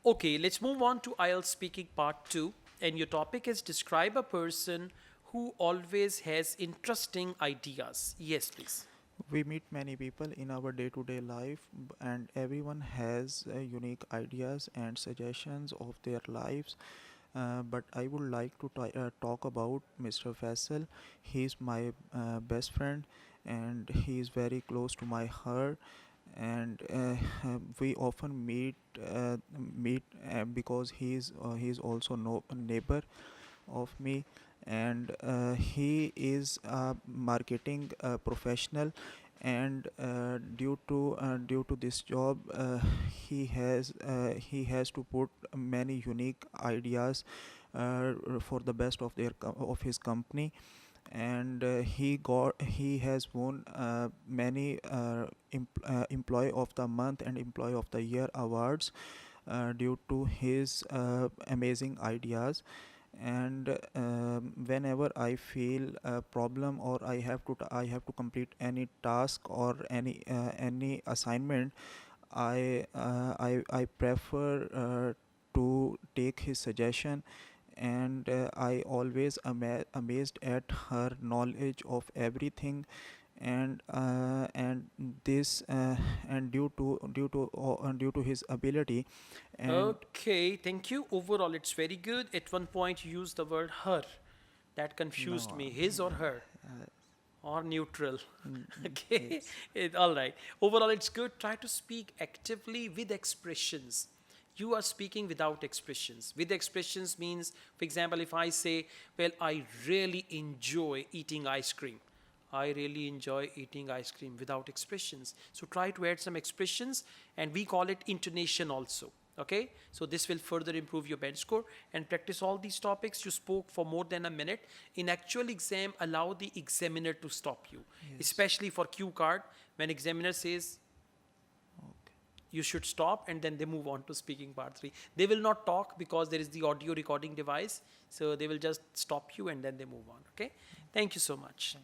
Okay, let's move on to IELTS speaking part 2. And your topic is describe a person who always has interesting ideas. Yes, please. We meet many people in our day to day life, and everyone has unique ideas and suggestions of their lives. But I would like to talk about Mr. Faisal. He's my best friend, and he is very close to my heart. And we often meet because he's also no neighbor of me, and he is a marketing professional, and due to this job, he has to put many unique ideas for the best of of his company. And he has won many employee of the month and employee of the year awards due to his amazing ideas. And whenever I feel a problem, or I have to complete any task or any assignment, I prefer to take his suggestion. And I always amazed at her knowledge of everything. And this and due to his ability. And Okay, thank you. Overall, it's very good. At one point, you used the word her. That confused no me. His or her? uh, Or neutral? Okay, it's all right. Overall, it's good. Try to speak actively with expressions. You are speaking without expressions. With expressions means, for example, if I say, well, I really enjoy eating ice cream. I really enjoy eating ice cream without expressions. So try to add some expressions, and we call it intonation also. Okay, so this will further improve your bench score, and practice all these topics. You spoke for more than a minute. In actual exam, allow the examiner to stop you, yes. especially for Q card. When examiner says Okay. you should stop, and then they move on to speaking part 3. They will not talk because there is the audio recording device, so they will just stop you and then they move on. Okay, thank you so much.